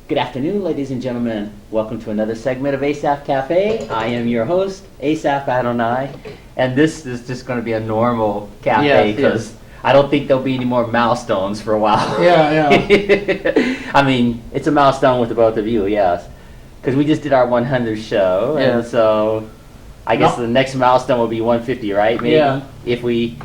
Good afternoon, ladies and gentlemen. Welcome to another segment of Asaph Cafe. I am your host, Asaph Adonai, and this is just going to be a normal cafe because I don't think there'll be any more milestones for a while. Yeah. I mean, it's a milestone with the both of you, yes, because we just did our 100th show, and so I guess the next milestone will be 150, right? Maybe if we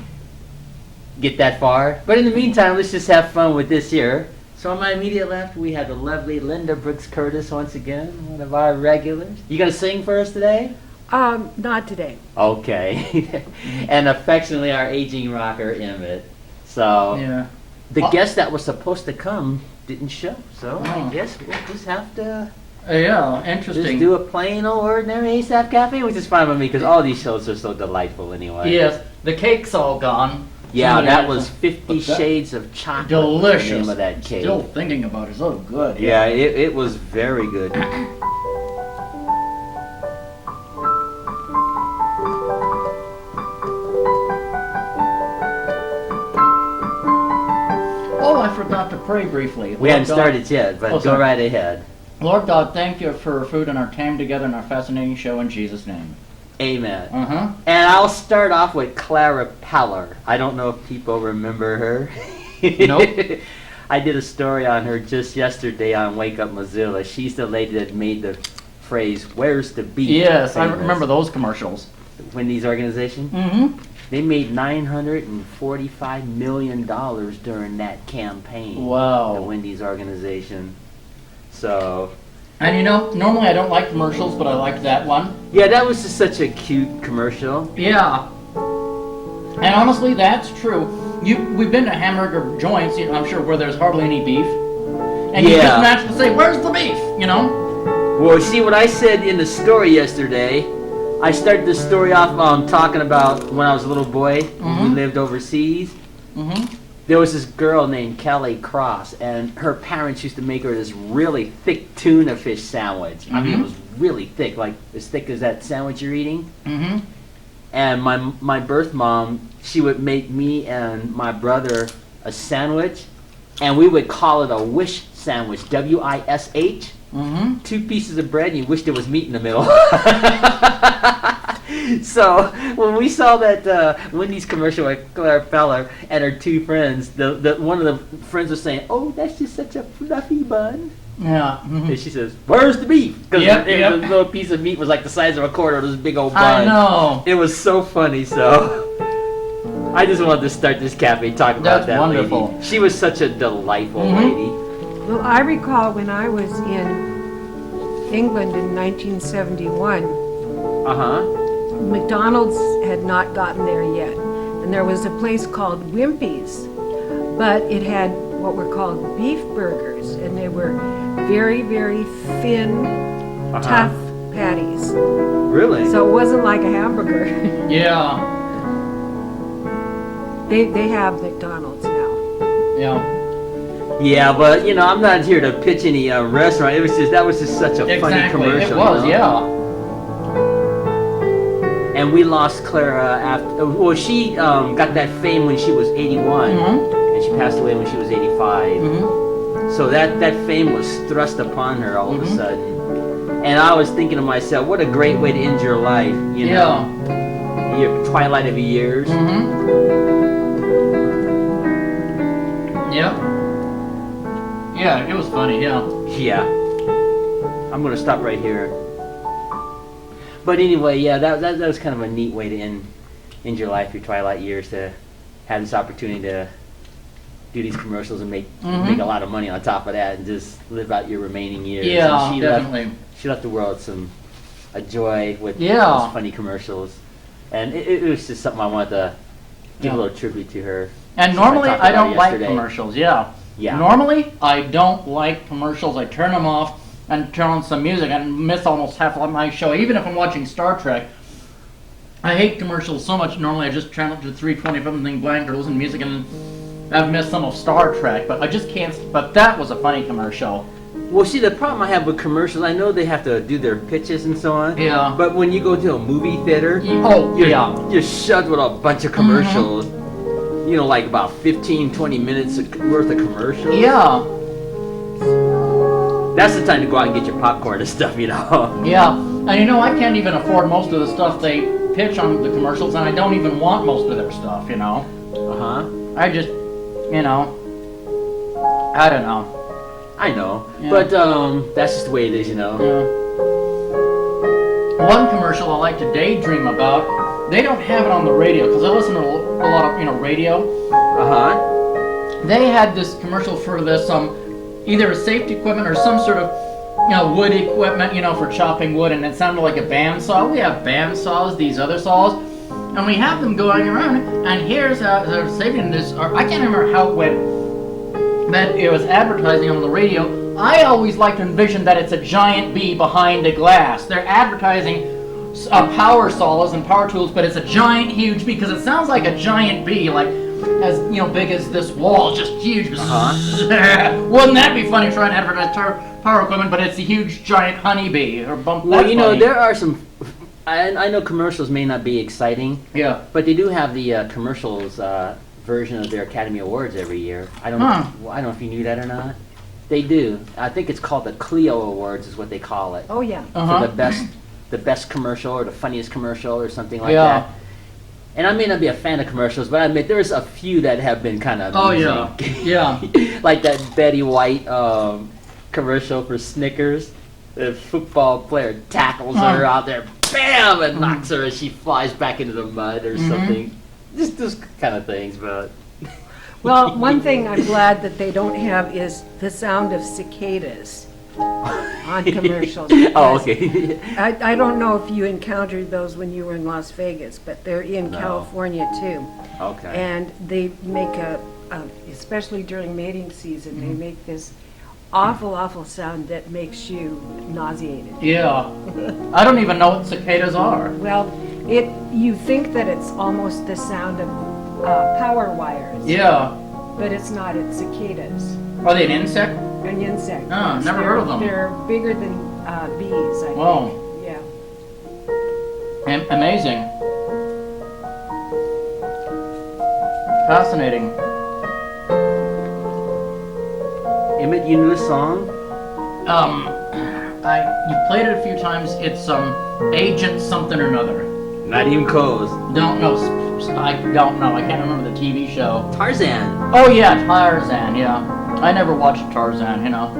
get that far. But in the meantime, let's just have fun with this year. So on my immediate left, we have the lovely Linda Brooks Curtis once again, one of our regulars. You gonna sing for us today? Not today. Okay. And affectionately, our aging rocker Emmett. So the guest that was supposed to come didn't show. So I guess we'll just have to. Interesting. Just do a plain old ordinary Asaph Cafe, which is fine with me because all these shows are so delightful anyway. Yes, the cake's all gone. Yeah, that was 50 Shades of Chocolate. Delicious. The name of that cake. Still thinking about it. So good. Yeah, it was very good. Oh, I forgot to pray briefly. We hadn't started yet, but go right ahead. Lord God, thank you for food and our time together in our fascinating show in Jesus' name. Amen. And I'll start off with Clara Peller. I don't know if people remember her. Nope. I did a story on her just yesterday on Wake Up Mozilla. She's the lady that made the phrase, "Where's the beef?" Yes, famous. I remember those commercials. Wendy's organization? Mm-hmm. They made $945 million during that campaign. Wow. The Wendy's organization. So... And you know, normally I don't like commercials, but I liked that one. Yeah, that was just such a cute commercial. Yeah. And honestly, that's true. We've been to hamburger joints, I'm sure, where there's hardly any beef. And you just naturally say, "Where's the beef?" You know? Well, see what I said in the story yesterday. I started the story off talking about when I was a little boy. We lived overseas. There was this girl named Kelly Cross, and her parents used to make her this really thick tuna fish sandwich. I mean, it was really thick, like as thick as that sandwich you're eating. And my birth mom, she would make me and my brother a sandwich, and we would call it a wish sandwich, W-I-S-H. 2 pieces of bread, and you wished there was meat in the middle. So when we saw that Wendy's commercial with Clara Peller and her 2 friends, one of the friends was saying, "Oh, that's just such a fluffy bun." Yeah. And she says, "Where's the beef?" Because the little piece of meat was like the size of a quarter of this big old bun. I know. It was so funny. So I just wanted to start this cafe talking about that wonderful lady. She was such a delightful lady. Well, I recall when I was in England in 1971, McDonald's had not gotten there yet. And there was a place called Wimpy's, but it had what were called beef burgers, and they were very, very thin, tough patties. Really? So it wasn't like a hamburger. Yeah. They have McDonald's now. Yeah. Yeah, but you know, I'm not here to pitch any restaurant. That was just such a funny commercial. It was, And we lost Clara after. Well, she got that fame when she was 81, and she passed away when she was 85. So that fame was thrust upon her all of a sudden. And I was thinking to myself, what a great way to end your life, you know, your twilight of your years. Yeah, it was funny, Yeah. I'm going to stop right here. But anyway, that was kind of a neat way to end your life, your twilight years, to have this opportunity to do these commercials and make a lot of money on top of that and just live out your remaining years. Yeah, and definitely. She left the world a joy with those funny commercials. And it was just something I wanted to give a little tribute to her. And normally I don't like commercials, Yeah. Normally I don't like commercials. I turn them off and turn on some music and miss almost half of my show. Even if I'm watching Star Trek, I hate commercials so much. Normally I just turn up to 320 something blank or listen to music, and I've missed some of Star Trek, but I just can't. But that was a funny commercial. Well, see, the problem I have with commercials, I know they have to do their pitches and so on. Yeah. But when you go to a movie theater, you're shoved with a bunch of commercials. You know, like about 15, 20 minutes worth of commercials. Yeah. That's the time to go out and get your popcorn and stuff, you know. Yeah, and you know, I can't even afford most of the stuff they pitch on the commercials, and I don't even want most of their stuff, you know. I just, you know, I don't know. I know, Yeah. but that's just the way it is, you know. Yeah. One commercial I like to daydream about, they don't have it on the radio, because I listen to a lot of, you know, radio. They had this commercial for this, either safety equipment or some sort of, you know, wood equipment, you know, for chopping wood, and it sounded like a bandsaw. We have bandsaws, these other saws, and we have them going around, and here's how they're saving this, or I can't remember how it went, that it was advertising on the radio. I always like to envision that it's a giant bee behind a glass. They're advertising power saws and power tools, but it's a giant, huge bee, because it sounds like a giant bee, like, as, you know, big as this wall, just huge. Wouldn't that be funny trying to advertise power equipment, but it's a huge, giant honeybee? Well, you know, there are some, I know commercials may not be exciting, Yeah. but they do have the commercials version of their Academy Awards every year. I don't know if you knew that or not. They do. I think it's called the Clio Awards is what they call it. Oh, yeah. For the best commercial or the funniest commercial or something like Yeah. that. And I may not be a fan of commercials, but I admit there's a few that have been kind of amusing. Yeah. Like that Betty White commercial for Snickers. The football player tackles her out there, bam, and knocks her as she flies back into the mud or something. Just those kind of things, but... Well, one thing I'm glad that they don't have is the sound of cicadas on commercials. Oh, okay. I don't know if you encountered those when you were in Las Vegas, but they're in No. California too. Okay. And they make especially during mating season, they make this awful sound that makes you nauseated. Yeah. I don't even know what cicadas are. Well, you think that it's almost the sound of power wires. Yeah. But it's not, it's cicadas. Are they an insect? An insect. Oh, yes. never heard of them. They're bigger than bees, I Whoa. think. Yeah. Amazing. Fascinating. Emmett, you knew the song? You played it a few times. It's Agent something or another. Not even close. Don't know. I don't know. I can't remember the TV show. Tarzan. Oh yeah, Tarzan. Yeah. I never watched Tarzan. You know.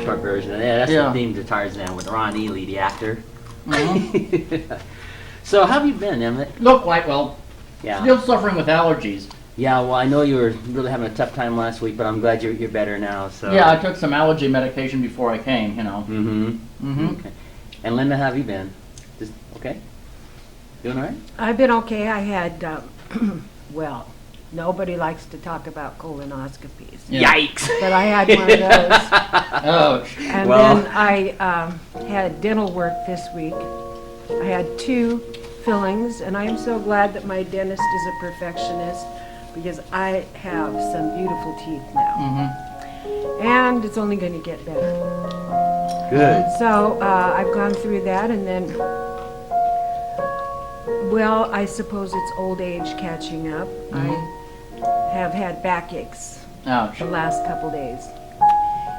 Short version. Yeah, that's Yeah. the theme to Tarzan with Ron Ely, the actor. Mm-hmm. So how have you been, Emmett? Look, quite well. Yeah. Still suffering with allergies. Yeah, well, I know you were really having a tough time last week, but I'm glad you're better now. So. Yeah, I took some allergy medication before I came. You know. Okay. And Linda, how have you been? Just okay? Doing all right? I've been okay. I had, well, nobody likes to talk about colonoscopies. Yeah. Yikes! But I had one of those. Oh. And Well- then I had dental work this week. I had 2 fillings, and I am so glad that my dentist is a perfectionist because I have some beautiful teeth now. And it's only going to get better. Good. So I've gone through that, and then, well, I suppose it's old age catching up. I have had backaches Ouch. the last couple days.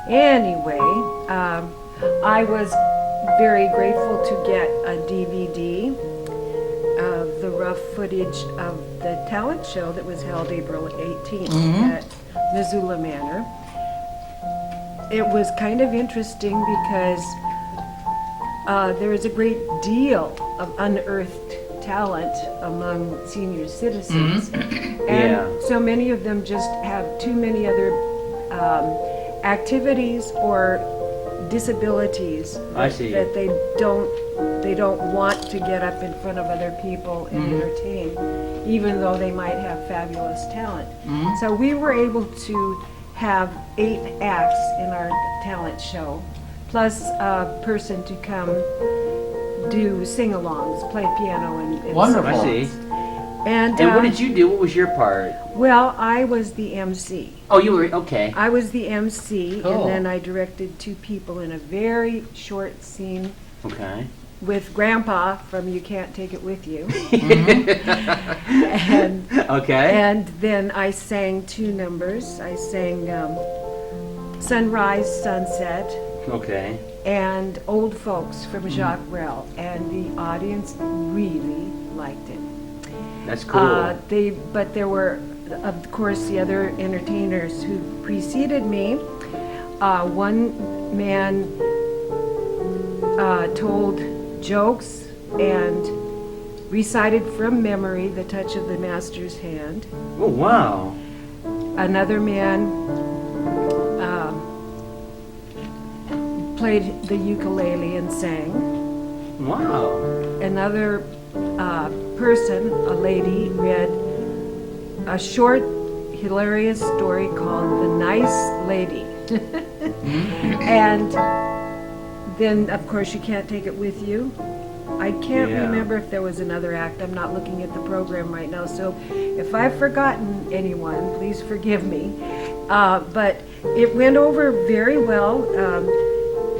Anyway, I was very grateful to get a DVD of the rough footage of the talent show that was held April 18th at Missoula Manor. It was kind of interesting because there is a great deal of unearthed talent among senior citizens. And so many of them just have too many other activities or disabilities that they don't want to get up in front of other people and entertain, even though they might have fabulous talent. So we were able to have 8 acts in our talent show, plus a person to come do sing-alongs, play piano and Wonderful. I see. And what did you do? What was your part? well, I was the MC. Oh, you were, okay. I was the MC, Cool. and then I directed 2 people in a very short scene Okay. with Grandpa from You Can't Take It With You. And Okay. And then I sang 2 numbers. I sang Sunrise, Sunset, Okay. and Old Folks from Jacques Brel, and the audience really liked it. That's cool. But there were, of course, the other entertainers who preceded me. One man told jokes and recited from memory the touch of the master's hand. Oh, wow. Another man played the ukulele and sang. Wow. Another person, a lady, read a short, hilarious story called The Nice Lady. And then, of course, you can't take it with you. I can't remember if there was another act. I'm not looking at the program right now, so if I've forgotten anyone, please forgive me. But it went over very well.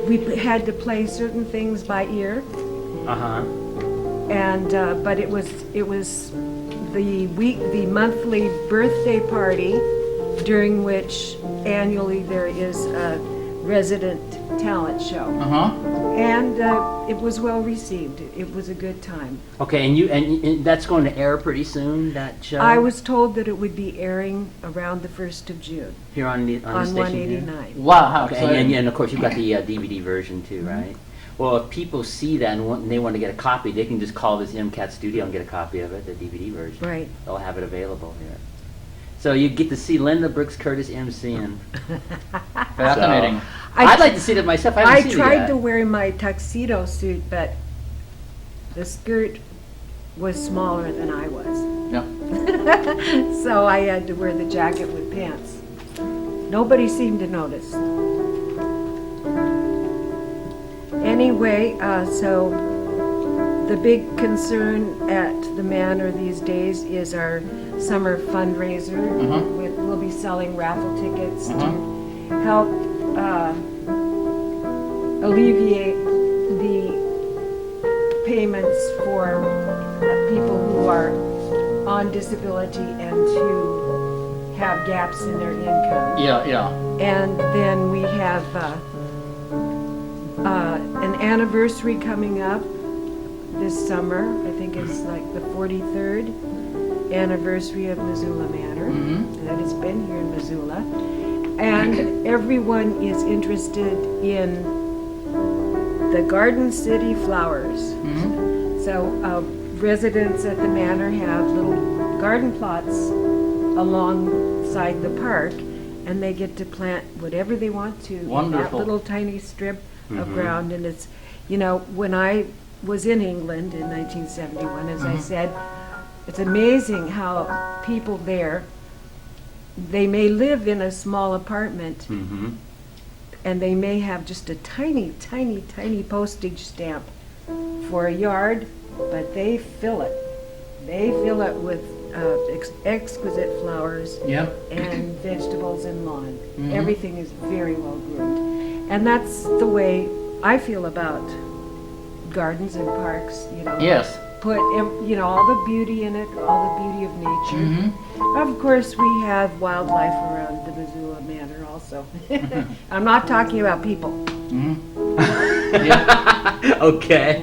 We had to play certain things by ear. Uh-huh. And but it was the monthly birthday party, during which annually there is a resident talent show. Uh-huh. And it was well received. It was a good time. Okay, and that's going to air pretty soon, that show? I was told that it would be airing around the 1st of June Here on the on station here? 189. Wow, how Okay, exciting. and of course you've got the DVD version too, right? Well, if people see that and they want to get a copy, they can just call this MCAT studio and get a copy of it, the DVD version. Right. They'll have it available here. So you get to see Linda Brooks Curtis MCing. Fascinating. I'd like to see it myself. I haven't I seen it tried yet. to wear my tuxedo suit, but the skirt was smaller than I was. Yep. So I had to wear the jacket with pants. Nobody seemed to notice. Anyway, so the big concern at the Manor these days is our summer fundraiser. We'll be selling raffle tickets to help alleviate the payments for people who are on disability and who have gaps in their income. Yeah. And then we have an anniversary coming up this summer. I think it's like the 43rd anniversary of Missoula Manor. That has been here in Missoula. And everyone is interested in the Garden City flowers. So residents at the manor have little garden plots alongside the park, and they get to plant whatever they want to in that Wonderful. little tiny strip of ground. And it's, when I was in England in 1971, as I said, it's amazing how people there, they may live in a small apartment, and they may have just a tiny, tiny, tiny postage stamp for a yard, but they fill it. They fill it with exquisite flowers and vegetables and lawn. Everything is very well groomed. And that's the way I feel about gardens and parks, Yes. Put, all the beauty in it, all the beauty of nature. Of course, we have wildlife around the Missoula Manor also. I'm not talking about people. Okay.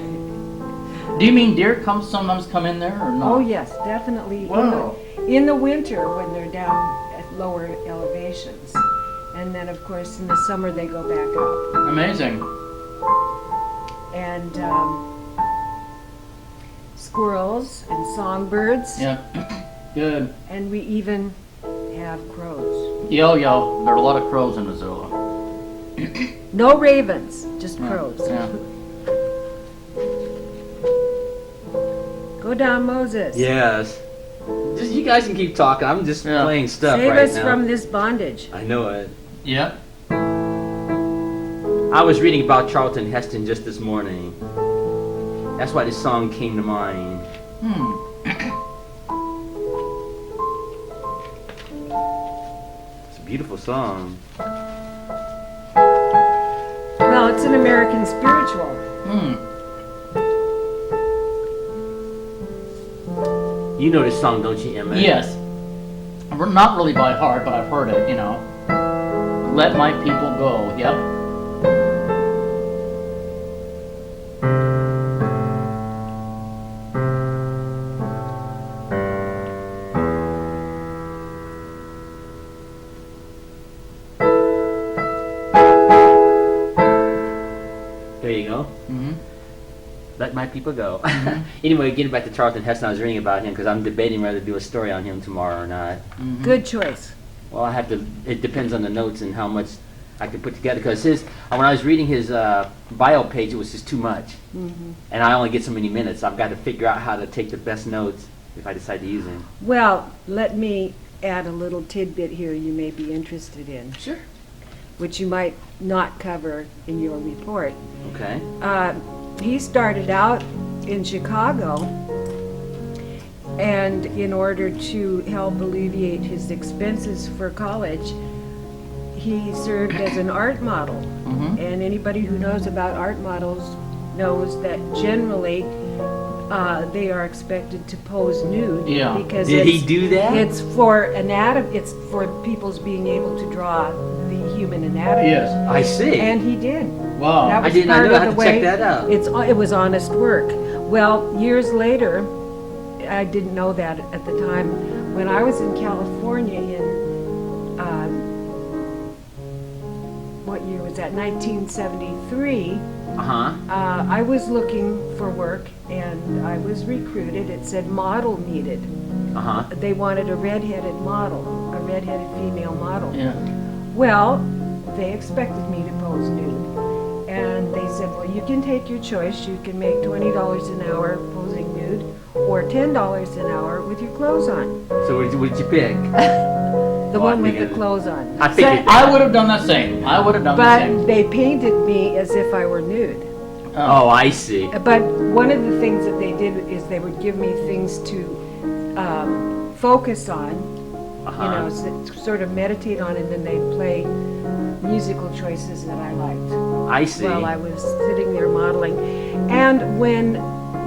Do you mean deer sometimes come in there or not? Oh yes, definitely. Wow. In the winter when they're down at lower elevations. And then of course in the summer they go back up. Amazing. And squirrels and songbirds. Yeah. Good. And we even have crows. Yo. There are a lot of crows in Missoula. No ravens, just crows. Yeah. Go down, Moses. Yes. Just you guys can keep talking. I'm just playing stuff Save right us now. from this bondage. I know it. Yeah. I was reading about Charlton Heston just this morning. That's why this song came to mind. It's a beautiful song. Well, it's an American spiritual. You know this song, don't you, Emmett? Yes. Not really by heart, but I've heard it, Let my people go. Yep. There you go. Mm-hmm. Let my people go. Anyway, getting back to Charlton Heston, I was reading about him because I'm debating whether to do a story on him tomorrow or not. Mm-hmm. Good choice. Well, I have to. It depends on the notes and how much I can put together. Because when I was reading his bio page, it was just too much, and I only get so many minutes. I've got to figure out how to take the best notes if I decide to use him. Well, let me add a little tidbit here you may be interested in, Sure. which you might not cover in your report. Okay. He started out in Chicago, and in order to help alleviate his expenses for college, he served as an art model. And anybody who knows about art models knows that generally they are expected to pose nude. Yeah. Because Did he do that? It's for it's for people's being able to draw the human anatomy. Yes. I see. And he did. Wow. That I was didn't part know. I of had the to check way that out. it was honest work. Well, years later, I didn't know that at the time. When I was in California in what year was that? 1973. I was looking for work and I was recruited. It said model needed. They wanted a redheaded model, a redheaded female model. Yeah. Well, they expected me to pose nude. And they said, well, you can take your choice. You can make $20 an hour posing nude or $10 an hour with your clothes on. So what did you pick? The one with the figured- clothes on. I figured I would have done the same. I would have done the But same. they painted me as if I were nude. Oh, I see. But one of the things that they did is they would give me things to focus on, sort of meditate on, and then they'd play musical choices that I liked I see. while I was sitting there modeling. And when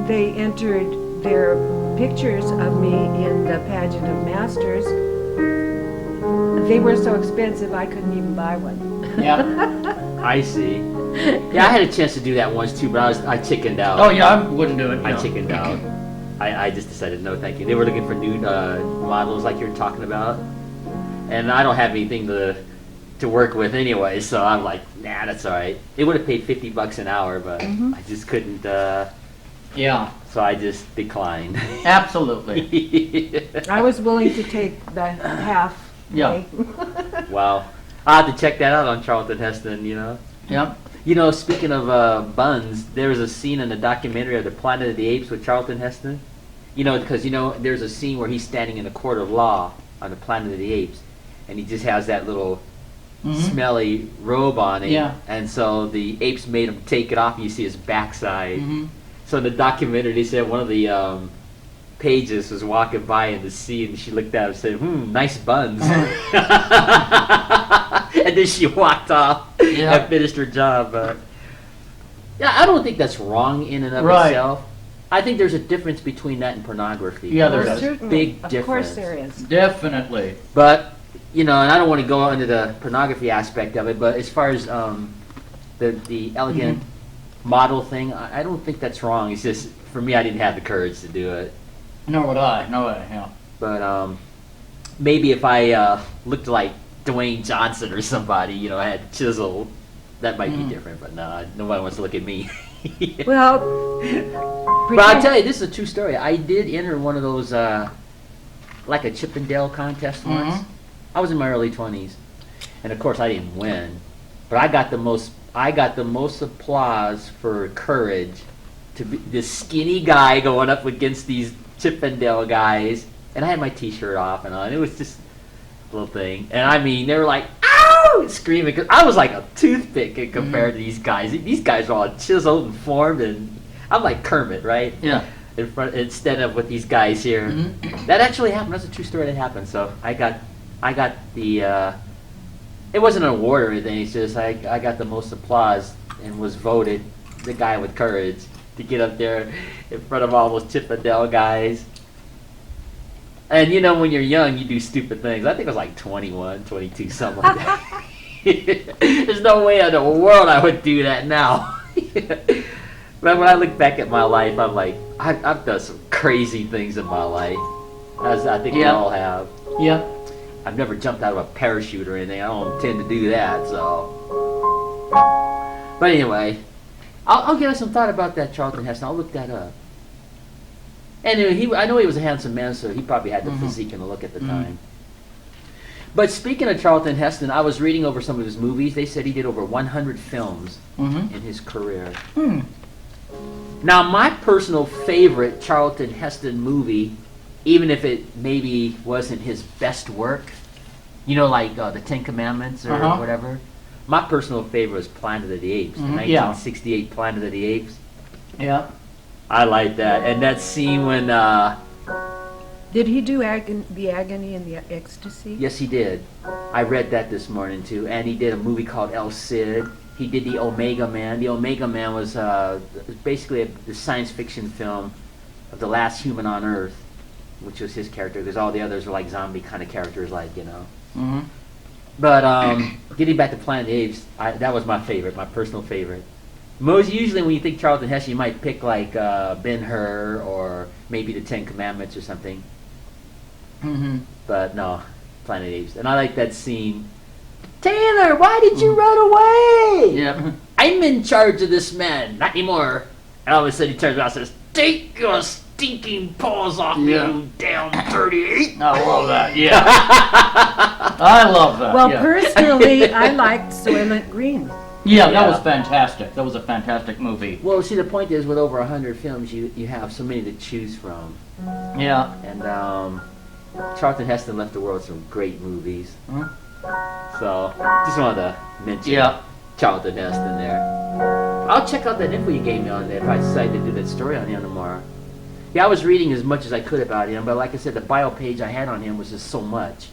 they entered their pictures of me in the pageant of masters, they were so expensive I couldn't even buy one. Yeah. I see. Yeah, I had a chance to do that once too, but I chickened out. Oh yeah, I wouldn't do it. I no. chickened out. I just decided no, thank you. They were looking for nude models like you're talking about, and I don't have anything to work with anyway, so I'm like, nah, that's all right. It would have paid $50 an hour, but I just couldn't. Yeah. So I just declined. Absolutely. I was willing to take the half. Yeah. Wow. I'll have to check that out on Charlton Heston, Yep. Speaking of buns, there was a scene in the documentary of the Planet of the Apes with Charlton Heston. Because there's a scene where he's standing in a court of law on the Planet of the Apes, and he just has that little smelly robe on him. Yeah. And so the apes made him take it off, and you see his backside. So in the documentary, they said one of the pages was walking by in the scene, and she looked at him and said, nice buns. And then she walked off and finished her job. Yeah, I don't think that's wrong in and of itself. I think there's a difference between that and pornography. Yeah, there Well, is. certainly. Big Of difference. course there is. Definitely. But, and I don't want to go into the pornography aspect of it, but as far as the elegant model thing, I don't think that's wrong. It's just, for me, I didn't have the courage to do it. Nor would I. No way. Yeah. But maybe if I looked like Dwayne Johnson or somebody, I had chisel, that might be different. But no, nobody wants to look at me. Well, But I'll tell you, this is a true story. I did enter one of those, like a Chippendale contest once. I was in my early 20s, and of course I didn't win, but I got the most applause for courage to be this skinny guy going up against these Chippendale guys, and I had my T-shirt off and on. It was just a little thing, and I mean they were like, "Ow!" screaming, because I was like a toothpick compared to these guys. These guys are all chiseled and formed, and I'm like Kermit, right? Yeah. In front, instead of with these guys here. That actually happened. That's a true story that happened. So I got the. It wasn't an award or anything. It's just I got the most applause and was voted the guy with courage to get up there in front of all those Chippendale guys. And you know, when you're young, you do stupid things. I think I was like 21, 22, something like that. There's no way in the world I would do that now. But when I look back at my life, I'm like, I've done some crazy things in my life. As I think we all have. Yeah. I've never jumped out of a parachute or anything. I don't intend to do that, so. But anyway, I'll give us some thought about that Charlton Heston. I'll look that up. And I know he was a handsome man, so he probably had the physique and the look at the time. But speaking of Charlton Heston, I was reading over some of his movies. They said he did over 100 films in his career. Now, my personal favorite Charlton Heston movie, even if it maybe wasn't his best work, you know, like the Ten Commandments or whatever, my personal favorite was Planet of the Apes, the 1968 Planet of the Apes. Yeah. I like that. And that scene when... Did he do the Agony and the Ecstasy? Yes, he did. I read that this morning, too. And he did a movie called El Cid. He did the Omega Man. The Omega Man was basically the science fiction film of the last human on Earth, which was his character, because all the others were like zombie kind of characters, like, you know. But getting back to Planet of the Apes, that was my favorite, my personal favorite. Most usually when you think Charlton Heston, you might pick like Ben-Hur or maybe the Ten Commandments or something. But no, Planet of the Apes. And I like that scene. Taylor, why did you run away? Yeah. I'm in charge of this man, not anymore. And all of a sudden he turns around and says, take your stinking paws off me, you damn dirty ape. I love that, yeah. I love that. Well, personally, I liked Soylent Green. Yeah, that was fantastic. That was a fantastic movie. Well, see, the point is, with over 100 films, you have so many to choose from. Yeah. And Charlton Heston left the world with some great movies. So, just wanted to mention Charlton Heston there. I'll check out that info you gave me on there if I decide to do that story on him tomorrow. Yeah, I was reading as much as I could about him, but like I said, the bio page I had on him was just so much.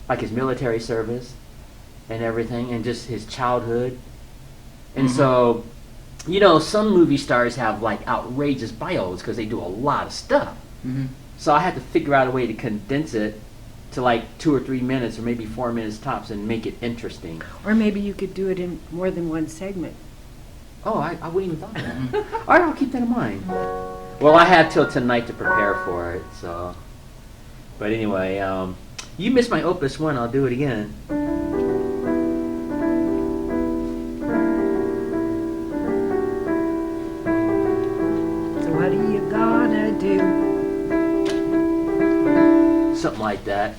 Like his military service and everything, and just his childhood. And so, you know, some movie stars have like outrageous bios because they do a lot of stuff. So I had to figure out a way to condense it to like 2 or 3 minutes or maybe 4 minutes tops and make it interesting. Or maybe you could do it in more than one segment. Oh, I wouldn't even thought of that. All right, I'll keep that in mind. Well, I have till tonight to prepare for it, so. But anyway, you missed my Opus 1, I'll do it again. So what are you gonna do? Something like that.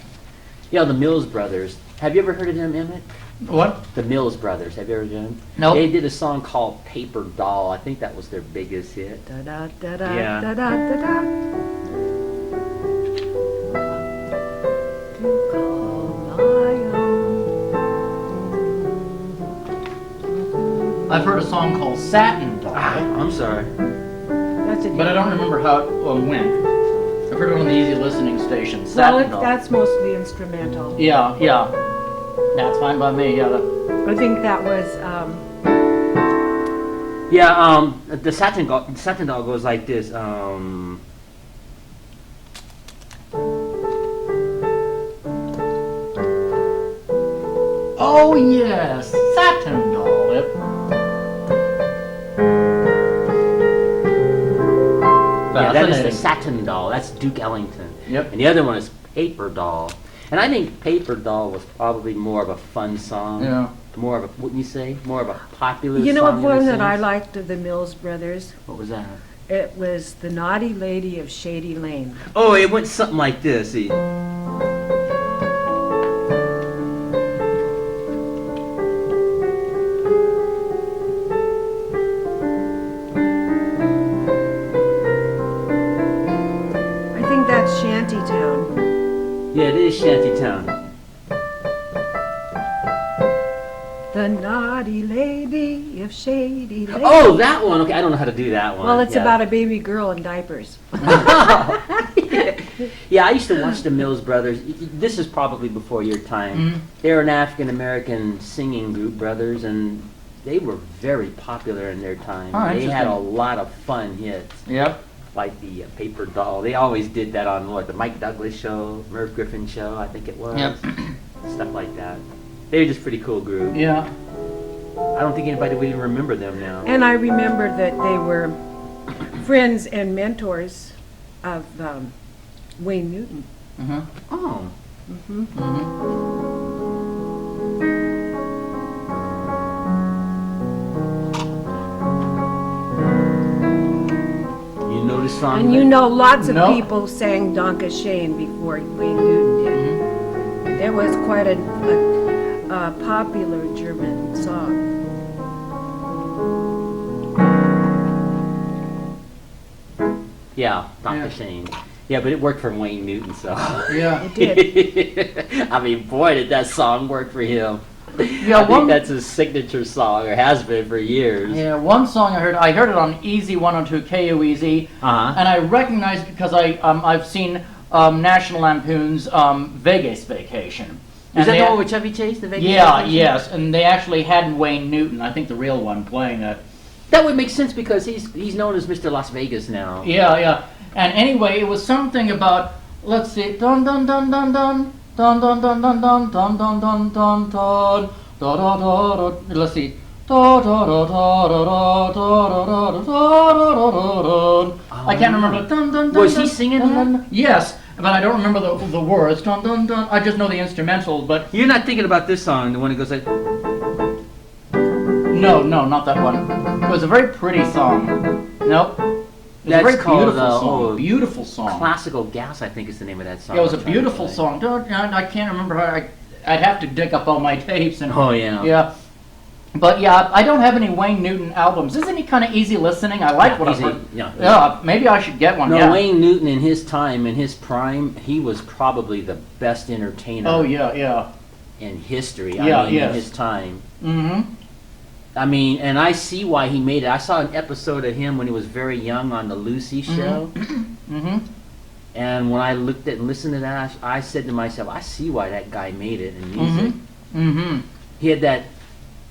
Yeah, the Mills Brothers. Have you ever heard of them, Emmett? What? The Mills Brothers. Have you ever heard of them? No. They did a song called Paper Doll. I think that was their biggest hit. Da da da da Yeah. da da da da. To call my own. I've heard a song called Satin Doll, I'm sorry. That's a but I don't remember how it went. I've heard it on the easy listening station. Well, Satin Doll. that's mostly instrumental. Yeah. That's fine by me. Yeah. I think that was Yeah, the Satin Doll goes like this. Oh yes, Satin Doll. Yep. Yeah, that is the Satin Doll. That's Duke Ellington. Yep. And the other one is Paper Doll. And I think Paper Doll was probably more of a fun song. Yeah. More of a, wouldn't you say? More of a popular song. You know in a one that I sense? liked of the Mills Brothers? What was that? It was The Naughty Lady of Shady Lane. Oh, it went something like this. See. I think that's Shantytown. Yeah, it is Shantytown. The Naughty Lady of Shady Lane. Oh, that one. Okay, I don't know how to do that one. Well, it's Yeah. about a baby girl in diapers. Yeah, I used to watch the Mills Brothers. This is probably before your time. They were an African-American singing group, brothers, and they were very popular in their time. Oh, They had a interesting. lot of fun hits. Yep. like the paper doll. They always did that on the Mike Douglas show, Merv Griffin show, I think it was. Yep. Stuff like that. They were just pretty cool group. Yeah. I don't think anybody would even remember them now. And I remember that they were friends and mentors of Wayne Newton. Mm-hmm. Oh. Mm-hmm. You know this song? And you know lots of No. people sang Danke Shane before Wayne Newton did. Mm-hmm. It was quite a popular German song. Yeah, Dr. Yeah. Shane. Yeah, but it worked for Wayne Newton, so. Yeah. It did. I mean, boy, did that song work for him. Yeah, I think that's his signature song, or has been for years. Yeah, one song I heard it on Easy 102 KUEZ, Uh-huh. and I recognized it because I've seen National Lampoon's Vegas Vacation. Is And that they- the one with Chevy Chase? The Vegas Yeah, Vacation? yes, and they actually had Wayne Newton, I think the real one, playing it. That would make sense because he's known as Mr. Las Vegas now. Yeah, yeah. And anyway, it was something about, let's see, dun dun dun dun dun dun dun dun dun dun dun dun dun dun dun da da da da. Let's see. Da da da da da da da da da da da da. I can't remember. Dun dun dun. Was he dun, singing dun, that? dun. Yes, but I don't remember the words. Dun dun dun. I just know the instrumental, but You're not thinking about this song, the one that goes like. no, not that one. It was a very pretty song. Nope. It was That's a very called, beautiful song. oh, Beautiful song. Classical Gas, I think is the name of that song. Yeah, it was a I'm trying to beautiful play. song. I can't remember how. I'd have to dig up all my tapes and. Oh, yeah. Yeah. But yeah, I don't have any Wayne Newton albums. Isn't he kind of easy listening? I like Yeah, what I've easy, heard. yeah. Yeah, maybe I should get one. No, yeah. Wayne Newton in his time, in his prime, he was probably the best entertainer Oh yeah, yeah. in history. Yeah, I mean, yes. in his time. Mm-hmm. I mean, and I see why he made it. I saw an episode of him when he was very young on the Lucy show. Mm-hmm. And when I looked at and listened to that, I said to myself, I see why that guy made it in music. Mm-hmm. He had that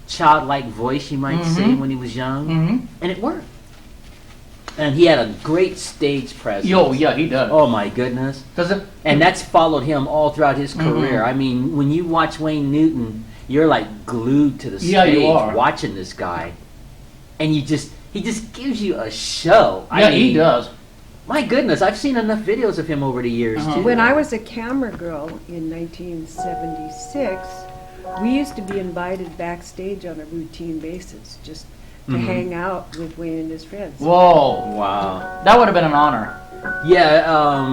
childlike voice, you might say, Mhm. when he was young. Mm-hmm. And it worked. And he had a great stage presence. Yo, yeah, he does. Oh, my goodness. Does it? And that's followed him all throughout his Mhm. career. I mean, when you watch Wayne Newton, you're like glued to the Yeah, you stage are. watching this guy. And he just gives you a show. Yeah, I mean, he does. My goodness, I've seen enough videos of him over the years, Uh-huh. too. When I was a camera girl in 1976, we used to be invited backstage on a routine basis just to Mhm. hang out with Wayne and his friends. Whoa, Wow. that would have been an honor. Yeah,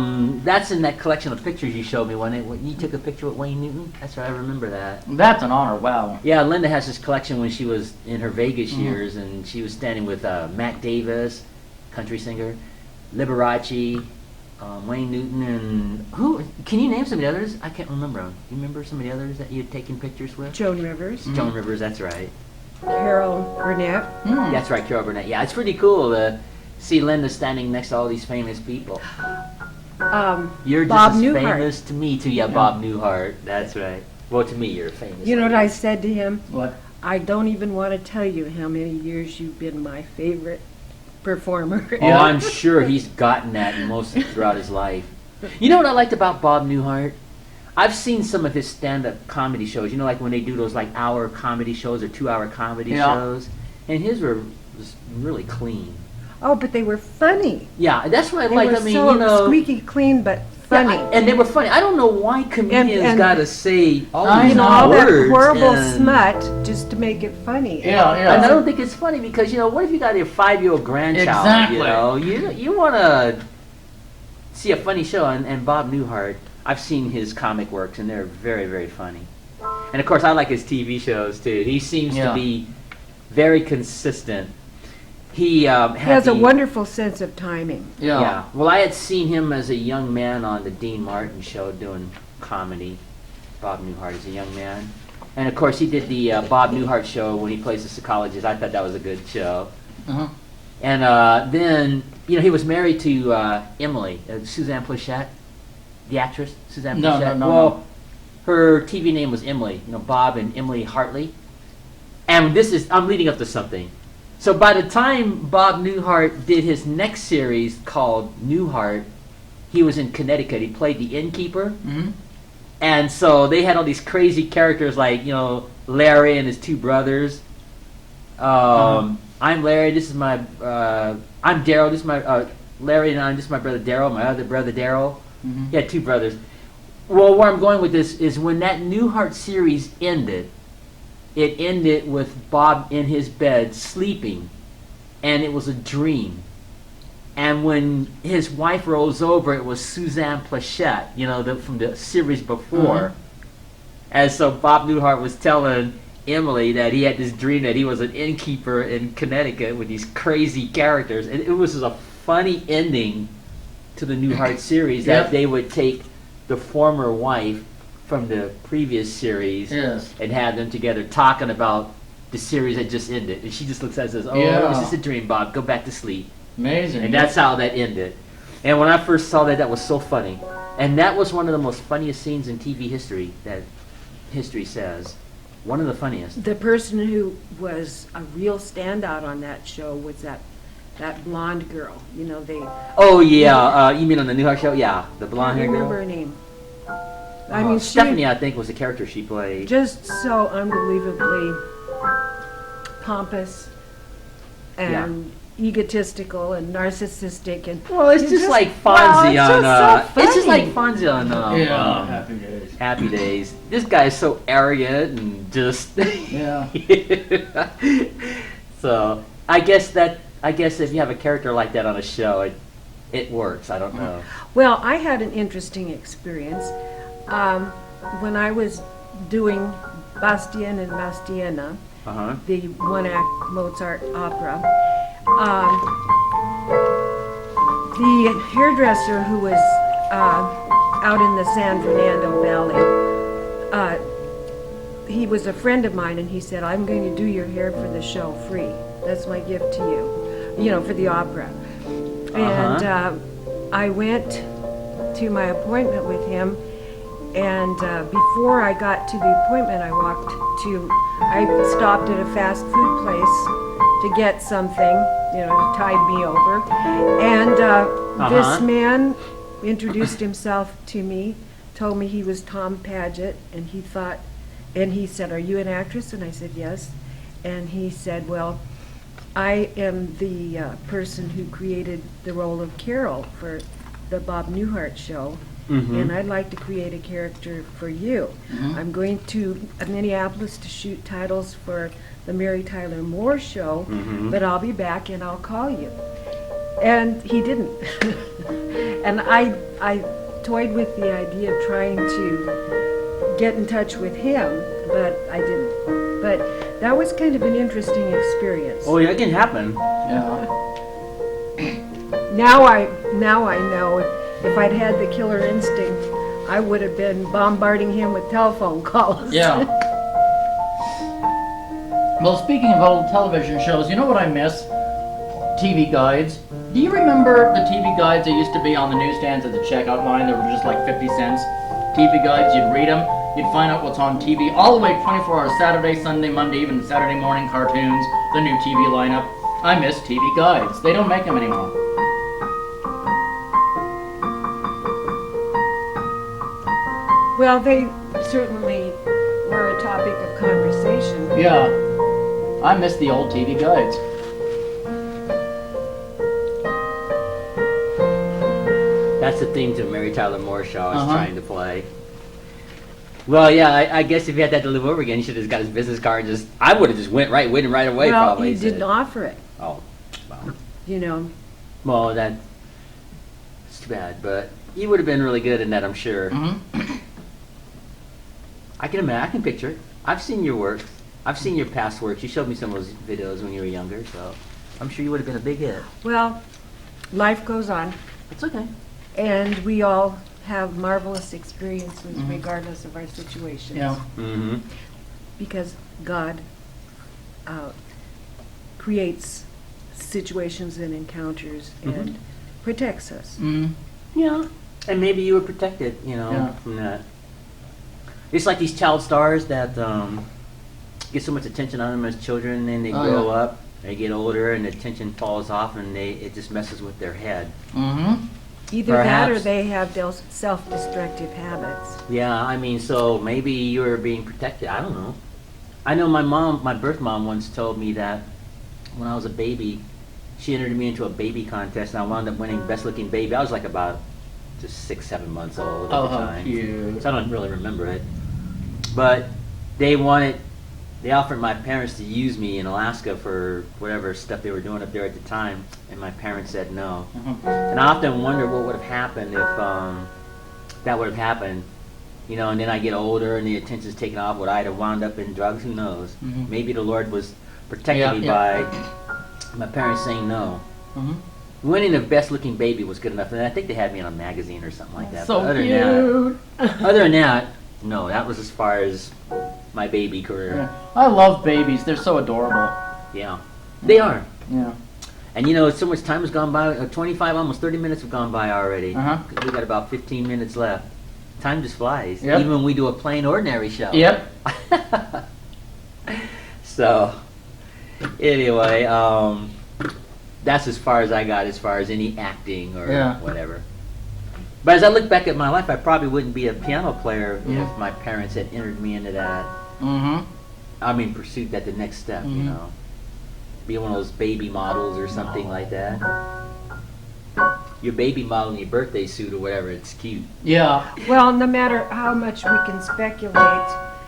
that's in that collection of pictures you showed me when you took a picture with Wayne Newton. That's right, I remember that. That's an honor. Wow. Yeah, Linda has this collection when she was in her Vegas Mhm. years, and she was standing with Matt Davis, country singer, Liberace, Wayne Newton, and who? Can you name some of the others? I can't remember them. You remember some of the others that you had taken pictures with? Joan Rivers, Mhm. Joan Rivers, that's right. Carol Burnett. Hmm. That's right, Carol Burnett. Yeah, it's pretty cool to see Linda standing next to all these famous people. You're just Bob as Newhart. famous to me, too. Yeah, Bob Newhart. That's right. Well, to me, you're famous. You know what I said to him? What? I don't even want to tell you how many years you've been my favorite performer. Oh, Yeah. I'm sure he's gotten that most throughout his life. You know what I liked about Bob Newhart? I've seen some of his stand-up comedy shows. You know, like when they do those like hour comedy shows or 2-hour comedy Yeah. shows, and his was really clean. Oh, but they were funny. Yeah, that's what I They like. were I mean, so you know, squeaky clean, but yeah, funny. and they were funny. I don't know why comedians and- got to say all I these know. all that words. horrible and- smut just to make it funny. Yeah, yeah. And I don't think it's funny because, you know, what if you got your 5-year-old grandchild? Exactly. You know, you want to see a funny show, and Bob Newhart, I've seen his comic works, and they're very, very funny. And of course, I like his TV shows too. He seems Yeah. to be very consistent. He He has a the- wonderful sense of timing. Yeah. Yeah. Well, I had seen him as a young man on the Dean Martin show doing comedy. Bob Newhart is a young man. And of course, he did the Bob Newhart show when he plays the psychologist. I thought that was a good show. Uh-huh. And then, you know, he was married to Emily, Suzanne Plachette, the actress, Suzanne No, Plachette. no, Well, no. her TV name was Emily, you know, Bob and Emily Hartley. And I'm leading up to something. So by the time Bob Newhart did his next series called Newhart, he was in Connecticut. He played the innkeeper. Mm-hmm. And so they had all these crazy characters like, Larry and his two brothers. I'm Larry, this is my, I'm Daryl, this is my, Larry and this is my brother Daryl, my other brother Daryl. Mm-hmm. He had two brothers. Well, where I'm going with this is when that Newhart series ended, it ended with Bob in his bed sleeping, and it was a dream. And when his wife rolls over, it was Suzanne Plachette, from the series before. And so Bob Newhart was telling Emily that he had this dream that he was an innkeeper in Connecticut with these crazy characters. And it was a funny ending to the Newhart series that they would take the former wife from the previous series and have them together talking about the series that just ended. And she just looks at it and says, it was just a dream, Bob. Go back to sleep. Amazing. And that's how that ended. And when I first saw that was so funny. And that was one of the most funniest scenes in TV history, that history says. One of the funniest. The person who was a real standout on that show was that blonde girl. Oh, yeah. You mean on the Newhart show? Yeah. The blonde hair girl? I remember her name. I mean, Stephanie, I think, was the character she played. Just so unbelievably pompous and egotistical and narcissistic, and it's just like Fonzie on. It's just like Fonzie on. Happy Days. Happy Days. This guy is so arrogant and just. Yeah. So I guess if you have a character like that on a show, it works. I don't know. Well, I had an interesting experience when I was doing Bastien and Bastiena, the one-act Mozart opera. The hairdresser who was out in the San Fernando Valley, he was a friend of mine, and he said, I'm going to do your hair for the show free. That's my gift to you, for the opera. And I went to my appointment with him, and before I got to the appointment, I stopped at a fast food place to get something, to tide me over. And this man introduced himself to me, told me he was Tom Paget, and he said, are you an actress? And I said, yes. And he said, well, I am the person who created the role of Carol for the Bob Newhart show. And I'd like to create a character for you. I'm going to Minneapolis to shoot titles for the Mary Tyler Moore show, but I'll be back and I'll call you. And he didn't. And I toyed with the idea of trying to get in touch with him, but I didn't. But that was kind of an interesting experience. Oh, yeah, it can happen. Yeah. Now I know if I'd had the killer instinct, I would have been bombarding him with telephone calls. Yeah. Well, speaking of old television shows, you know what I miss? TV guides. Do you remember the TV guides that used to be on the newsstands at the checkout line that were just like 50 cents? TV guides, you'd read them, you'd find out what's on TV all the way 24 hours, Saturday, Sunday, Monday, even Saturday morning cartoons, the new TV lineup. I miss TV guides. They don't make them anymore. Well, they certainly were a topic of conversation. Yeah. I miss the old TV guides. That's the theme to Mary Tyler Moore show I was trying to play. Well, yeah, I guess if he had that to live over again, he should have got his business card and I would have just went right away Well, probably. he didn't offer it. Oh, well. Well, that's too bad, but he would have been really good in that, I'm sure. I can imagine, I can picture it. I've seen your work. I've seen your past work. You showed me some of those videos when you were younger, so I'm sure you would have been a big hit. Well, life goes on. It's okay. And we all have marvelous experiences regardless of our situations. Yeah. Because God creates situations and encounters and protects us. Yeah. And maybe you were protected, from that. It's like these child stars that get so much attention on them as children, and they grow up They get older and the attention falls off, and it just messes with their head. Mm-hmm. Either that or Perhaps. they have those self-destructive habits. Yeah, I mean, so maybe you're being protected. I don't know. I know my birth mom once told me that when I was a baby, she entered me into a baby contest, and I wound up winning best looking baby. I was like about just 6, 7 months old at Oh, the how time. cute. So I don't really remember it. But they offered my parents to use me in Alaska for whatever stuff they were doing up there at the time, and my parents said no. Mm-hmm. And I often wonder what would have happened if that would have happened, and then I get older and the attention's taken off. Would I have wound up in drugs? Who knows? Mhm. Maybe the Lord was protecting me by my parents saying no. Mm-hmm. Winning the best looking baby was good enough, and I think they had me in a magazine or something like that. So But cute. other than that, no, that was as far as my baby career. Yeah. I love babies. They're so adorable. Yeah, they are. Yeah. And so much time has gone by, 25, almost 30 minutes have gone by already. Uh-huh. We got about 15 minutes left. Time just flies, Yep. even when we do a plain ordinary show. Yep. So, anyway, that's as far as I got as far as any acting or Yeah. whatever. But as I look back at my life, I probably wouldn't be a piano player Mhm. if my parents had entered me into that. Mm-hmm. Pursued that the next step, Mhm. Be one of those baby models or something like that. Your baby model in your birthday suit or whatever, it's cute. Yeah. Well, no matter how much we can speculate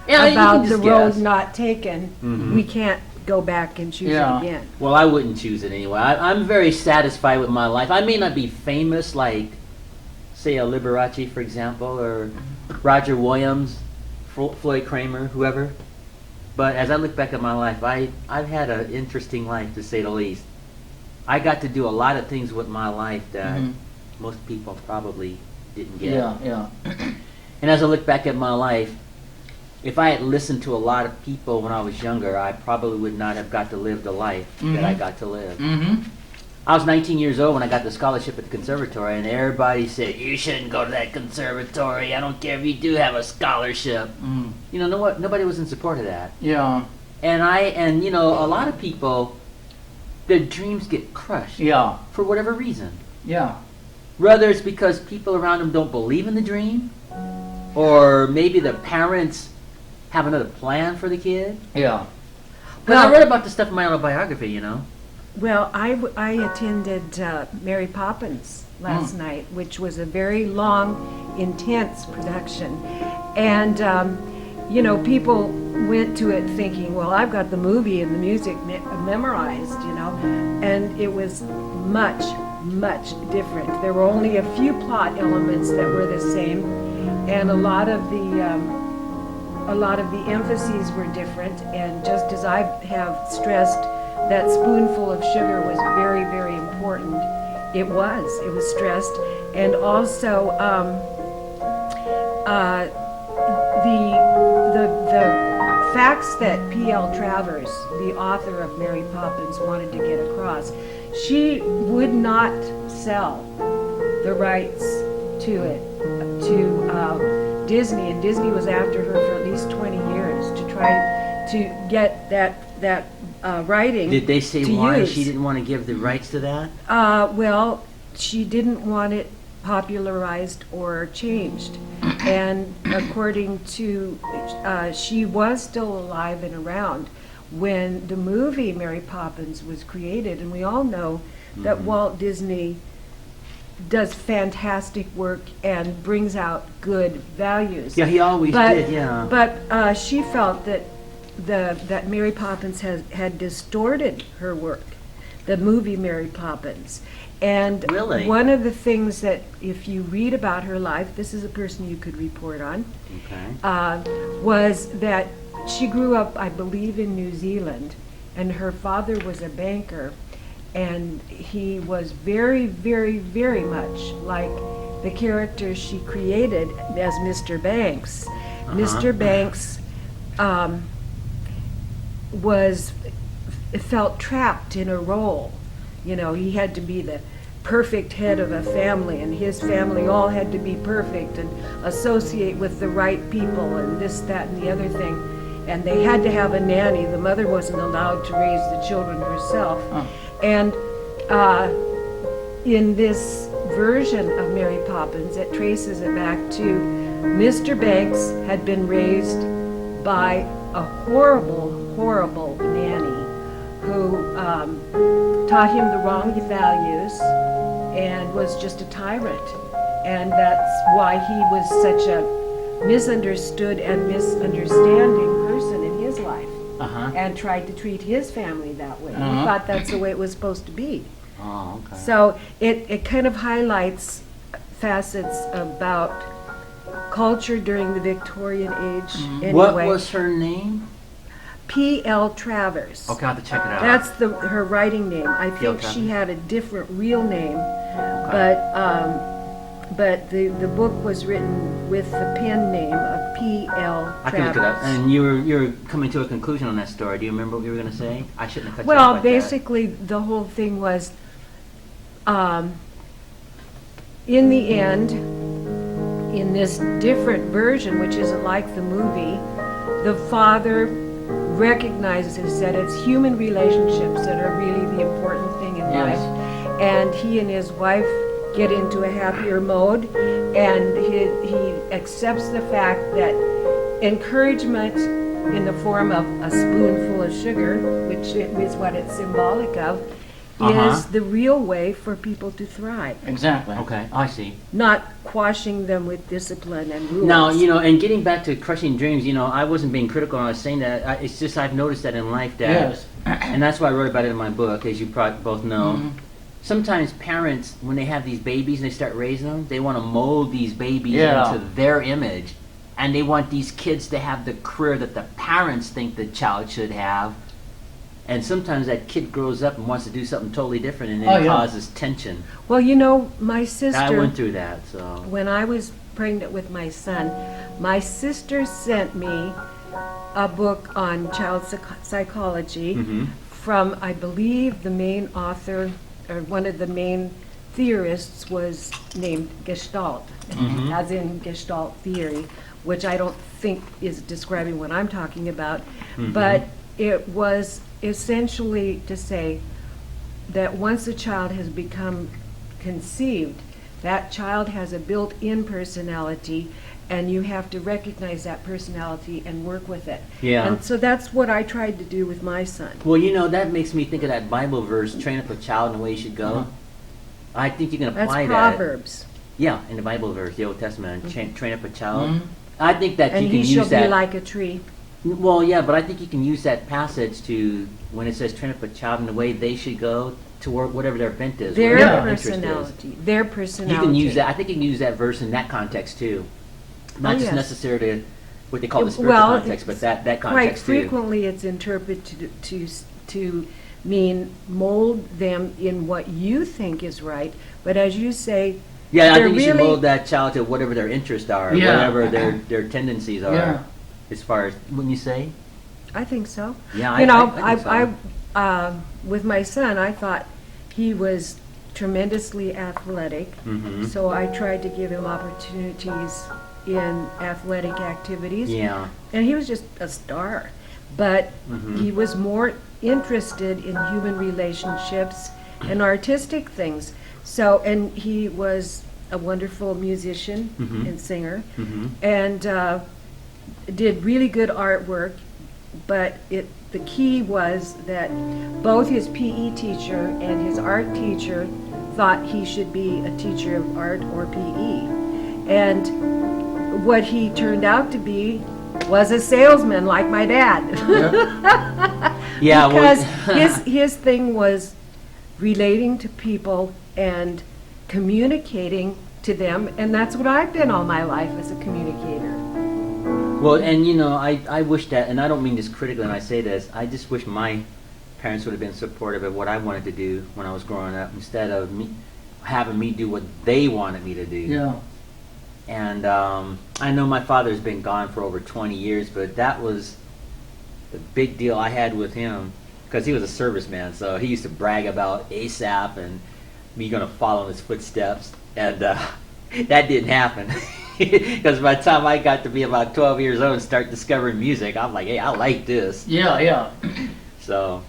Yeah, you can about the just road guess. not taken, Mhm. we can't go back and choose Yeah. it again. Well, I wouldn't choose it anyway. I'm very satisfied with my life. I may not be famous like, say, a Liberace, for example, or Roger Williams, Floyd Kramer, whoever. But as I look back at my life, I've had an interesting life, to say the least. I got to do a lot of things with my life that Mhm. most people probably didn't get. Yeah. Yeah. And as I look back at my life, if I had listened to a lot of people when I was younger, I probably would not have got to live the life that I Mhm. got to live. Mm-hmm. I was 19 years old when I got the scholarship at the conservatory, and everybody said, "You shouldn't go to that conservatory. I don't care if you do have a scholarship." Mm. Nobody was in support of that. Yeah. And a lot of people, their dreams get crushed Yeah. for whatever reason. Yeah. Whether it's because people around them don't believe in the dream, or maybe the parents have another plan for the kid. Yeah. But I read about this stuff in my autobiography, Well, I attended Mary Poppins last night, which was a very long, intense production. And, people went to it thinking, well, I've got the movie and the music memorized, and it was much, much different. There were only a few plot elements that were the same, and a lot of the emphases were different. And just as I have stressed, that spoonful of sugar was very, very important. It was stressed. And also, the facts that P.L. Travers, the author of Mary Poppins, wanted to get across, she would not sell the rights to it to Disney, and Disney was after her for at least 20 years to try to get that writing. Did they say to why use. she didn't want to give the rights to that? Well, she didn't want it popularized or changed. And according to, she was still alive and around when the movie Mary Poppins was created. And we all know that Walt Disney does fantastic work and brings out good values. Yeah, he always did, yeah. But she felt that that Mary Poppins had distorted her work, the movie Mary Poppins. And Really? one of the things that, if you read about her life, this is a person you could report on, Okay. was that she grew up, I believe, in New Zealand, and her father was a banker, and he was very, very, very much like the character she created as Mr. Banks. Mr. Banks felt trapped in a role. He had to be the perfect head of a family, and his family all had to be perfect and associate with the right people and this, that, and the other thing. and they had to have a nanny. The mother wasn't allowed to raise the children herself. Oh. And in this version of Mary Poppins, it traces it back to Mr. Banks had been raised by a horrible, horrible nanny who taught him the wrong values and was just a tyrant. And that's why he was such a misunderstood and misunderstanding person in his life, and tried to treat his family that way. He thought that's the way it was supposed to be. Oh, okay. So it kind of highlights facets about culture during the Victorian age. Anyway. What was her name? P.L. Travers. Okay, I'll have to check it out. That's her writing name. I think she had a different real name, but the book was written with the pen name of P.L. Travers. I can look it up. And you were coming to a conclusion on that story. Do you remember what you were going to say? I shouldn't have cut you off Well, like basically, the whole thing was, in the end, in this different version, which isn't like the movie, the father recognizes that it's human relationships that are really the important thing in life, and he and his wife get into a happier mode, and he accepts the fact that encouragement in the form of a spoonful of sugar, which is what it's symbolic of, is the real way for people to thrive. Exactly. Okay, I see. Not quashing them with discipline and rules. Now, and getting back to crushing dreams, I wasn't being critical when I was saying that. It's just I've noticed that in life that, and that's why I wrote about it in my book, as you probably both know. Sometimes parents, when they have these babies and they start raising them, they want to mold these babies into their image. And they want these kids to have the career that the parents think the child should have. And sometimes that kid grows up and wants to do something totally different, and then it causes tension. Well, my sister... I went through that, so... When I was pregnant with my son, my sister sent me a book on child psychology from, I believe, the main author, or one of the main theorists was named Gestalt, as in Gestalt theory, which I don't think is describing what I'm talking about, but it was essentially to say that once a child has become conceived, that child has a built-in personality, and you have to recognize that personality and work with it. Yeah. And so that's what I tried to do with my son. Well, that makes me think of that Bible verse, train up a child in the way he should go. I think you can apply That's that. Proverbs. Yeah, in the Bible verse, the Old Testament, train up a child. I think that And you can he use shall that. be like a tree. Well, yeah, but I think you can use that passage to, when it says train up a child in the way they should go, to work whatever their bent is. Their whatever interest is. personality. Their personality. You can use that. I think you can use that verse in that context too. Not just necessarily what they call the spiritual context, but that context quite too. frequently it's interpreted to mean mold them in what you think is right, but as you say, Yeah, I they're think you should really- mold that child to whatever their interests are, whatever their tendencies are, as far as, wouldn't you say? I think so. Yeah, You know, I think so. with my son, I thought he was tremendously athletic, so I tried to give him opportunities in athletic activities. Yeah. And he was just a star. But he was more interested in human relationships and artistic things. So, and he was a wonderful musician and singer, and did really good artwork. But the key was that both his PE teacher and his art teacher thought he should be a teacher of art or PE. And what he turned out to be was a salesman like my dad. Yeah, because his thing was relating to people and communicating to them, and that's what I've been all my life, as a communicator. Well, and I wish that, and I don't mean this critically when I say this, I just wish my parents would have been supportive of what I wanted to do when I was growing up, instead of having me do what they wanted me to do. Yeah. And I know my father's been gone for over 20 years, but that was the big deal I had with him, because he was a serviceman, so he used to brag about Asaph and me going to follow in his footsteps, and that didn't happen. Because by the time I got to be about 12 years old and start discovering music, I'm like, hey, I like this. Yeah. So,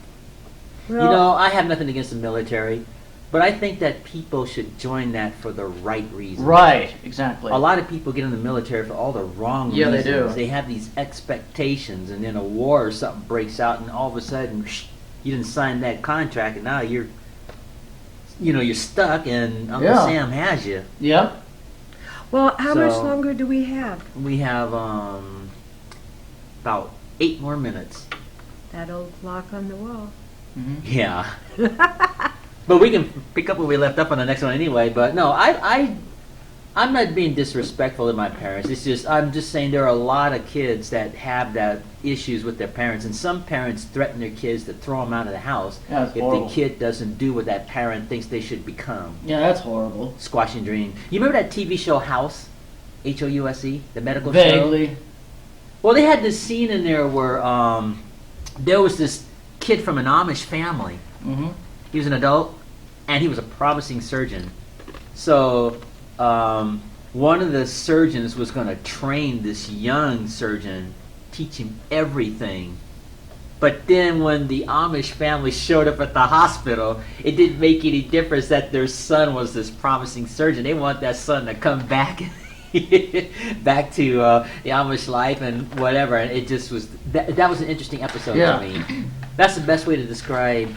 Well, I have nothing against the military, but I think that people should join that for the right reasons. Right, exactly. A lot of people get in the military for all the wrong Yeah, they reasons. do. They have these expectations, and then a war or something breaks out, and all of a sudden, you didn't sign that contract, and now you're stuck, and Uncle Yeah. Sam has you. Yep. well, how much So- longer do we have? We have about 8 more minutes. That old clock on the wall. Yeah. But we can pick up where we left up on the next one anyway. But no, I'm not being disrespectful to my parents. It's just I'm just saying there are a lot of kids that have that issues with their parents, and some parents threaten their kids to throw them out of the house Yeah, it's if horrible. the kid doesn't do what that parent thinks they should become. Yeah, that's horrible. Squashing dream. You remember that TV show House, House, the medical show? Vaguely. Well, they had this scene in there where there was this kid from an Amish family. Mm-hmm. He was an adult, and he was a promising surgeon. So one of the surgeons was going to train this young surgeon, teach him everything. But then when the Amish family showed up at the hospital, it didn't make any difference that their son was this promising surgeon. They want that son to come back back to the Amish life and whatever. And it just was, that was an interesting episode Yeah. to me. That's the best way to describe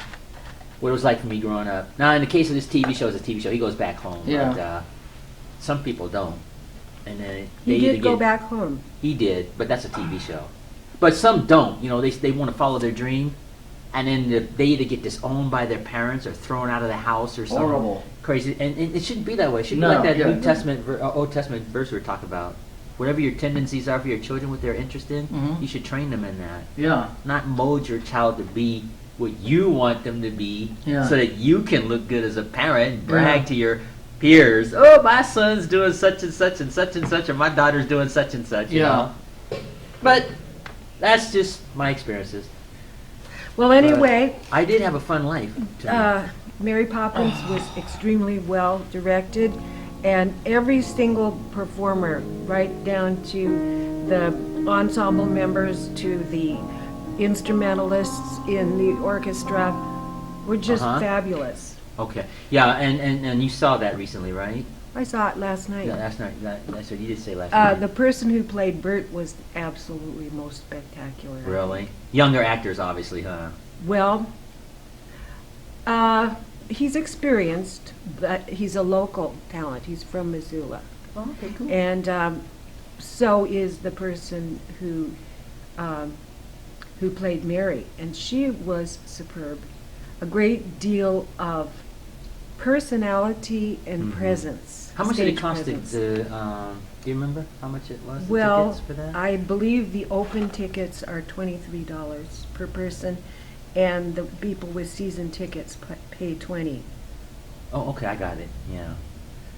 what it was like for me growing up. Now, in the case of this TV show, it's a TV show. He goes back home. Yeah. But some people don't. And then He they did either go get- back home. He did, but that's a TV show. But some don't. They want to follow their dream, and then they either get disowned by their parents or thrown out of the house or something Horrible. crazy. And it shouldn't be that way. It should No, be like that yeah. Old Testament verse we were talking about. Whatever your tendencies are for your children, what they're interested in, Mhm. you should train them in that. Yeah. Not mold your child to be what you want them to be, Yeah. so that you can look good as a parent and brag Yeah. to your peers. Oh, my son's doing such and such and such and such, or my daughter's doing such and such. you Yeah. know? But that's just my experiences. Well, anyway, I did have a fun life. Mary Poppins was extremely well directed, and every single performer, right down to the ensemble members, to the instrumentalists in the orchestra, were just Uh-huh. fabulous. Okay. Yeah, and you saw that recently, right? I saw it last night. Yeah, last night. That's what you did say last night. The person who played Bert was absolutely most spectacular. Really? Younger actors, obviously, huh? Well, he's experienced, but he's a local talent. He's from Missoula. Oh, okay, cool. And so is the person who played Mary, and she was superb. A great deal of personality and Mhm. presence. How much did it stage cost presence. do you remember how much it was, the Well, tickets for that? I believe the open tickets are $23 per person, and the people with season tickets pay $20. Oh, okay, I got it, yeah.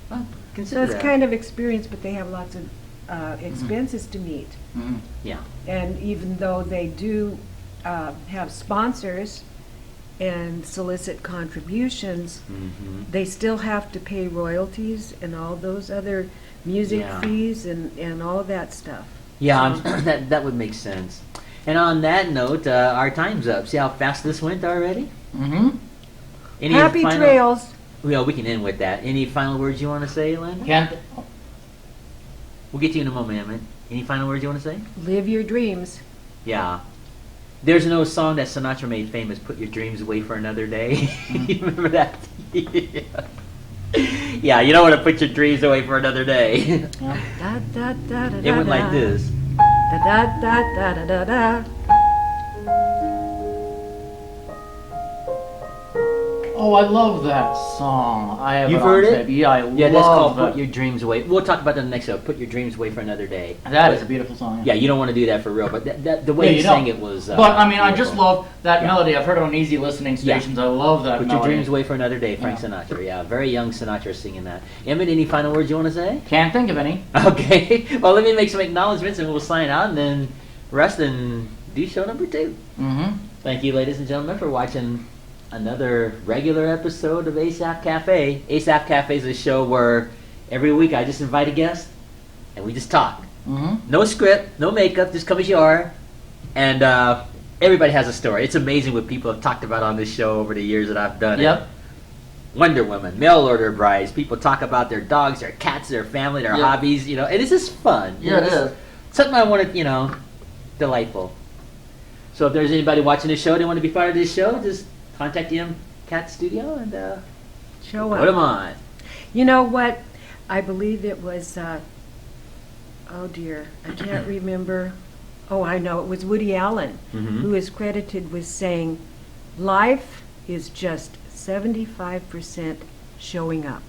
Well, So consider it's that. kind of experience, but they have lots of expenses to meet. Mm-hmm. Yeah. And even though they do have sponsors and solicit contributions, Mm-hmm. they still have to pay royalties and all those other music Yeah. fees and all of that stuff. Yeah, So- that would make sense. And on that note, our time's up. See how fast this went already? Mm-hmm. Any Happy final- trails. Well, we can end with that. Any final words you want to say, Lynn? Can't. We'll get to you in a moment, Emmett. Any final words you want to say? Live your dreams. Yeah. There's no song that Sinatra made famous, Put Your Dreams Away for Another Day. You remember that? Yeah, you don't want to put your dreams away for another day. Yeah. Da, da, da, da, It went da, like this. Da, da, da, da, da, da, da. Oh, I love that song. I have You've on heard it? tape. Yeah, I Yeah, that's called love Put Your Dreams Away. We'll talk about that in the next show. Put Your Dreams Away for Another Day. That is a beautiful song. Yeah, you don't want to do that for real, but the way Yeah, he you sang don't. it was. But I mean, I just beautiful. love that Yeah. melody. I've heard it on easy listening Yeah. stations. I love that Put melody. Your Dreams Away for Another Day, Frank Yeah. Sinatra. Yeah, very young Sinatra singing that. Emmett, any final words you want to say? Can't think of any. Okay. Well, let me make some acknowledgments and we'll sign out and then rest and do show number 2. Mm-hmm. Thank you, ladies and gentlemen, for watching another regular episode of Asaph Cafe. Asaph Cafe is a show where every week I just invite a guest and we just talk. Mm-hmm. No script, no makeup, just come as you are. And everybody has a story. It's amazing what people have talked about on this show over the years that I've done it. Yep. Wonder Woman, mail order brides. People talk about their dogs, their cats, their family, their hobbies. And it's just fun. Yeah, it is. Something I want to, delightful. So if there's anybody watching this show, they want to be part of this show, just contact the Cat Studio and Show put up. them on. You know what? I believe it was, oh dear, I can't remember. Oh, I know, it was Woody Allen, who is credited with saying, life is just 75% showing up.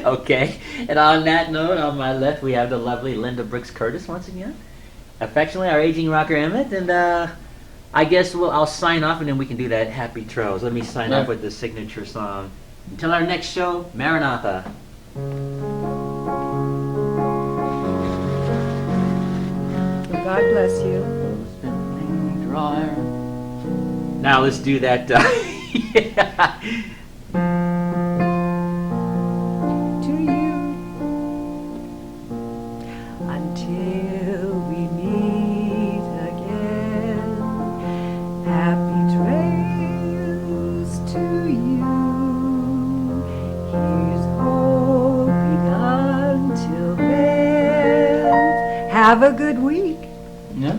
Okay, and on that note, on my left, we have the lovely Linda Brooks Curtis once again. Affectionately, our aging Rocker Emmett, and I guess I'll sign off and then we can do that happy trails. Let me sign off with the signature song. Until our next show, Maranatha. God bless you. Dryer. Now let's do that. Yeah. To you, until we meet again. Happy trails to you. Here's hoping until then. Have a good week. Yeah.